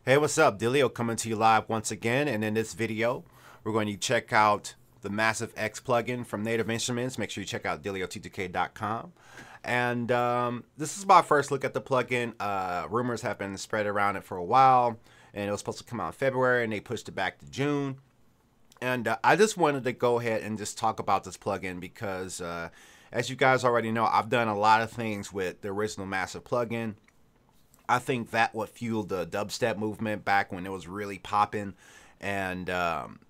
Hey, what's up? Dillio coming to you live once again, and in this video, we're going to check out the Massive X plugin from Native Instruments. Make sure you check out dillio2k.com. And this is my first look at the plugin. Rumors have been spread around it for a while, and it was supposed to come out in February, and they pushed it back to June. And I just wanted to go ahead and just talk about this plugin because, as you guys already know, I've done a lot of things with the original Massive plugin. I think that what fueled the dubstep movement back when it was really popping. And,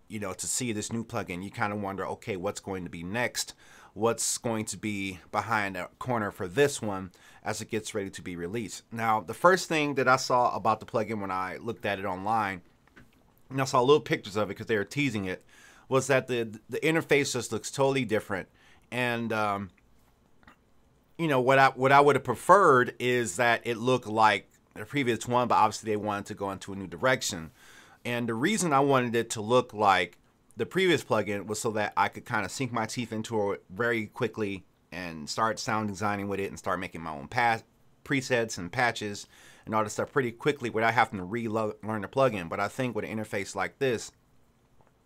you know, to see this new plugin, you kind of wonder, okay, what's going to be next? What's going to be behind the corner for this one as it gets ready to be released? Now, the first thing that I saw about the plugin when I looked at it online, and I saw little pictures of it because they were teasing it, was that the interface just looks totally different. And, you know, what I would have preferred is that it looked like the previous one, but obviously they wanted to go into a new direction. And the reason I wanted it to look like the previous plugin was so that I could kind of sink my teeth into it very quickly and start sound designing with it and start making my own presets and patches and all this stuff pretty quickly without having to relearn the plugin. But I think with an interface like this,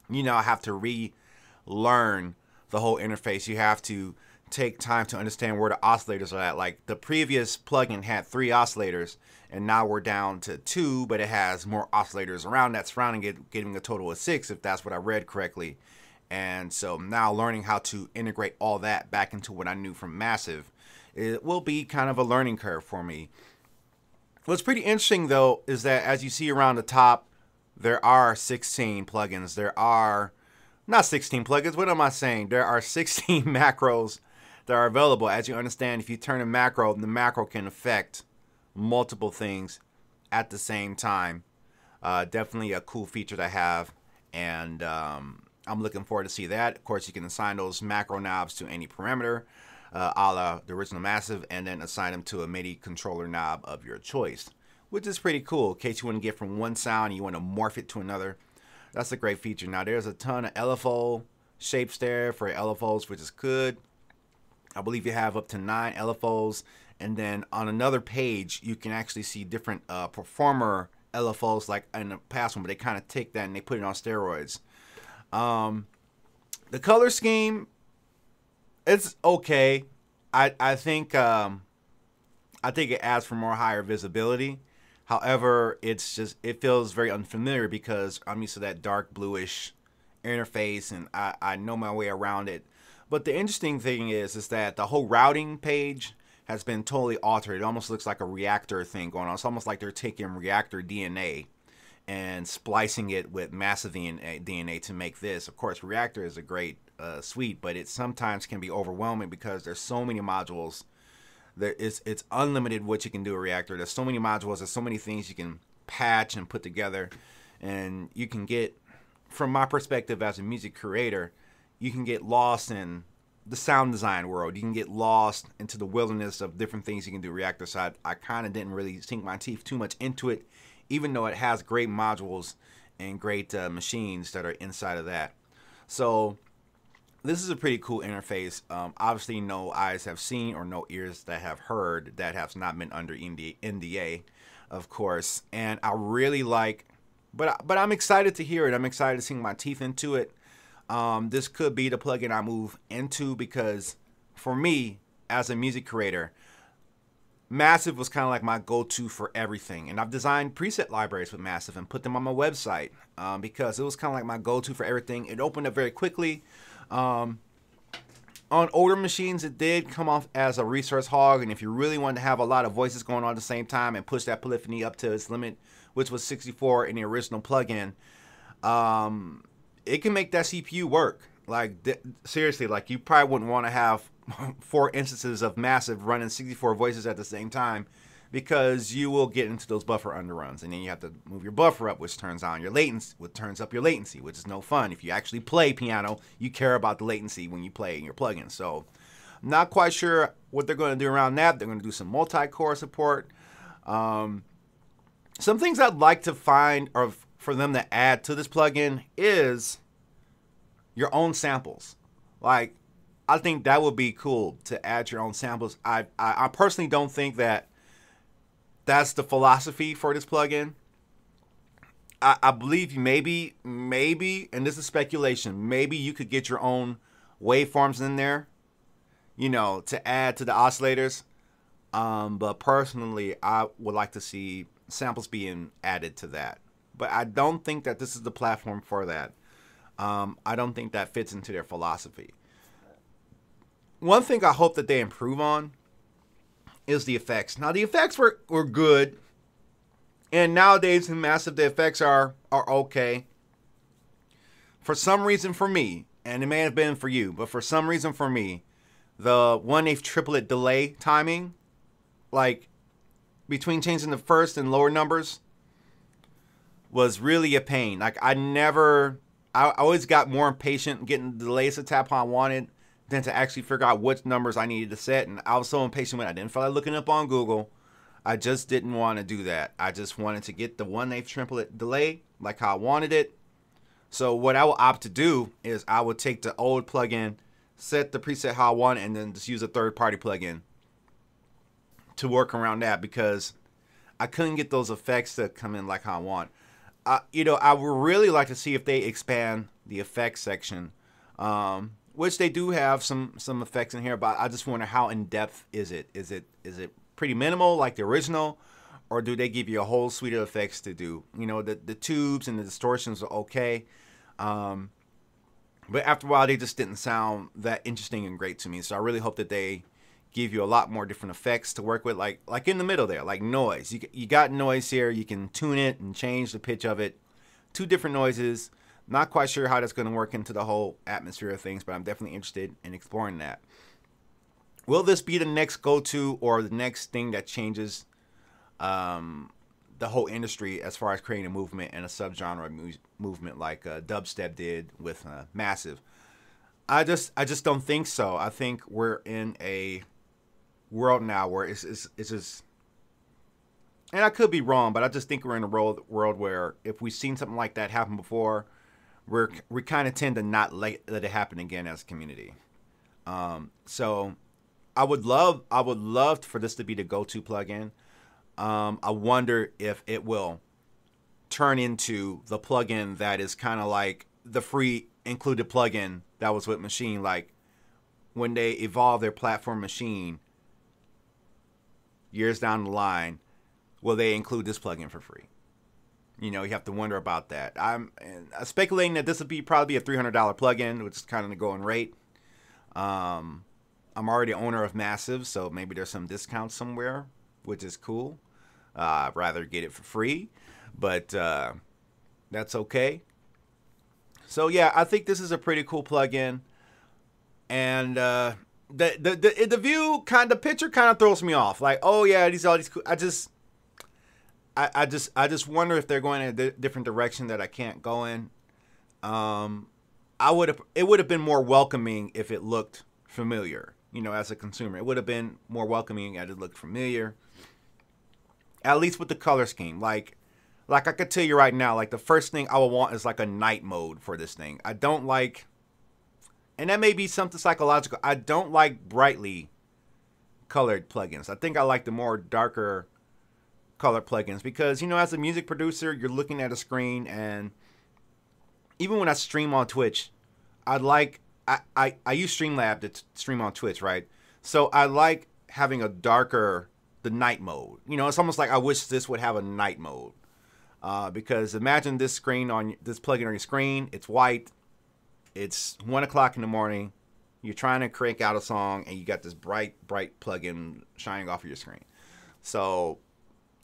you know, I have to relearn the whole interface. You have to take time to understand where the oscillators are at. Like the previous plugin had 3 oscillators, and now we're down to 2, but it has more oscillators around that surrounding it, giving a total of 6, if that's what I read correctly. And so now learning how to integrate all that back into what I knew from Massive, it will be kind of a learning curve for me. What's pretty interesting though is that as you see around the top, there are 16 plugins. There are not 16 plugins. What am I saying? There are 16 macros that are available. As you understand, if you turn a macro, the macro can affect multiple things at the same time. Definitely a cool feature to have, and I'm looking forward to see that. Of course, you can assign those macro knobs to any parameter, a la the original Massive, and then assign them to a MIDI controller knob of your choice, which is pretty cool in case you want to get from one sound and you want to morph it to another. That's a great feature. Now, there's a ton of LFO shapes there for LFOs, which is good. I believe you have up to 9 LFOs, and then on another page you can actually see different performer LFOs like in the past one, but they kind of take that and they put it on steroids. The color scheme, it's okay. I think it adds for more higher visibility. However, it's just, it feels very unfamiliar because I'm used to that dark bluish interface, and I know my way around it. But the interesting thing is that the whole routing page has been totally altered. It almost looks like a reactor thing going on. It's almost like they're taking reactor DNA and splicing it with Massive DNA to make this. Of course, reactor is a great suite, but it sometimes can be overwhelming because there's so many modules. It's unlimited what you can do with reactor. There's so many modules. There's so many things you can patch and put together, and you can get, from my perspective as a music creator, you can get lost in the sound design world. You can get lost into the wilderness of different things you can do reactor. So I kind of didn't really sink my teeth too much into it, even though it has great modules and great machines that are inside of that. So this is a pretty cool interface. Obviously, no eyes have seen or no ears that have heard, that have not been under NDA, of course. And I really like, but I'm excited to hear it. I'm excited to sink my teeth into it. This could be the plugin I move into because for me, as a music creator, Massive was kind of like my go-to for everything. And I've designed preset libraries with Massive and put them on my website because it was kind of like my go-to for everything. It opened up very quickly. On older machines, it did come off as a resource hog. And if you really wanted to have a lot of voices going on at the same time and push that polyphony up to its limit, which was 64 in the original plugin, it can make that CPU work. Like, seriously, like you probably wouldn't want to have 4 instances of Massive running 64 voices at the same time because you will get into those buffer underruns, and then you have to move your buffer up, which turns on your latency, which turns up your latency, which is no fun. If you actually play piano, you care about the latency when you play in your plugin. So I'm not quite sure what they're going to do around that. They're going to do some multi-core support. Some things I'd like to find or for them to add to this plugin is your own samples. Like, I think that would be cool to add your own samples. I personally don't think that that's the philosophy for this plugin. I believe maybe, and this is speculation, maybe you could get your own waveforms in there, you know, to add to the oscillators. But personally, I would like to see samples being added to that. But I don't think that this is the platform for that. I don't think that fits into their philosophy. One thing I hope that they improve on is the effects. Now, the effects were good. And nowadays in Massive, the effects are okay. For some reason for me, and it may have been for you, but for some reason for me, the 1/8 triplet delay timing, like between changing the first and lower numbers, was really a pain. Like I always got more impatient getting the delays to tap how I wanted than to actually figure out which numbers I needed to set. And I was so impatient when I didn't feel like looking up on Google. I just didn't want to do that. I just wanted to get the 1/8 triplet delay like how I wanted it. So what I will opt to do is I would take the old plugin, set the preset how I want it, and then just use a third-party plugin to work around that because I couldn't get those effects to come in like how I want. You know, I would really like to see if they expand the effects section, which they do have some effects in here, but I just wonder how in-depth is it? Is it pretty minimal like the original, or do they give you a whole suite of effects to do? You know, the tubes and the distortions are okay, but after a while they just didn't sound that interesting and great to me. So I really hope that they give you a lot more different effects to work with, like in the middle there, like noise. You got noise here. You can tune it and change the pitch of it. 2 different noises. Not quite sure how that's going to work into the whole atmosphere of things, but I'm definitely interested in exploring that. Will this be the next go-to or the next thing that changes the whole industry as far as creating a movement and a subgenre movement like dubstep did with Massive? I just don't think so. I think we're in a world now where it's just, and I could be wrong, but I just think we're in a world where if we've seen something like that happen before, we kind of tend to not let it happen again as a community. So I would love for this to be the go-to plugin. I wonder if it will turn into the plugin that is kind of like the free included plugin that was with Maschine. Like when they evolve their platform Maschine years down the line, will they include this plugin for free? You know, you have to wonder about that. I'm speculating that this would probably be a $300 plugin, which is kind of the going rate. I'm already owner of Massive, so maybe there's some discount somewhere, which is cool. I'd rather get it for free, but that's okay. So yeah, I think this is a pretty cool plugin, and the view picture kind of throws me off. Like, oh yeah, these all these cool. I just wonder if they're going in a different direction that I can't go in. It would have been more welcoming if it looked familiar. You know, as a consumer, it would have been more welcoming if it looked familiar. At least with the color scheme. Like I could tell you right now, like the first thing I would want is like a night mode for this thing. I don't like, and that may be something psychological, I don't like brightly colored plugins. I think I like the more darker colored plugins because, you know, as a music producer, you're looking at a screen, and even when I stream on Twitch, I use Streamlab to stream on Twitch, right? So I like having a darker, the night mode. You know, it's almost like I wish this would have a night mode. Because imagine this screen on this plugin on your screen. It's white. It's 1 o'clock in the morning. You're trying to crank out a song, and you got this bright plugin shining off of your screen. So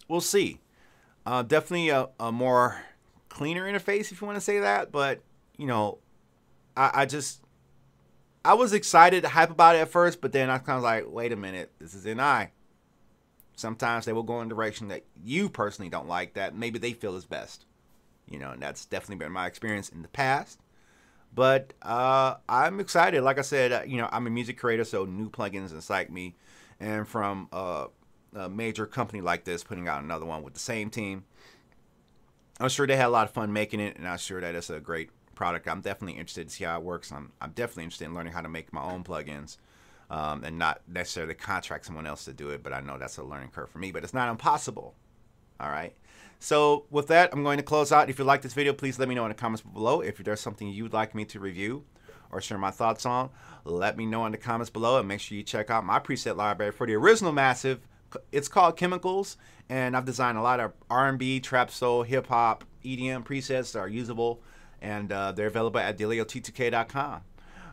we'll see. Definitely a more cleaner interface, if you want to say that. But you know, I was excited, hype about it at first, but then I kind of like, wait a minute, this is NI. Sometimes they will go in a direction that you personally don't like, that maybe they feel is best. You know, and that's definitely been my experience in the past. But I'm excited. Like I said, you know, I'm a music creator, so new plugins excite me. And from a major company like this putting out another one with the same team, I'm sure they had a lot of fun making it, and I'm sure that it's a great product. I'm definitely interested to see how it works. I'm definitely interested in learning how to make my own plugins. And not necessarily contract someone else to do it, but I know that's a learning curve for me. But it's not impossible. All right. So with that, I'm going to close out. If you like this video, please let me know in the comments below. If there's something you'd like me to review or share my thoughts on, let me know in the comments below, and make sure you check out my preset library for the original Massive. It's called Khemikals, and I've designed a lot of R&B, trap soul, hip hop, EDM presets that are usable, and they're available at Dillio.com.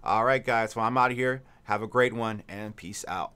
All right, guys. Well, I'm out of here. Have a great one, and peace out.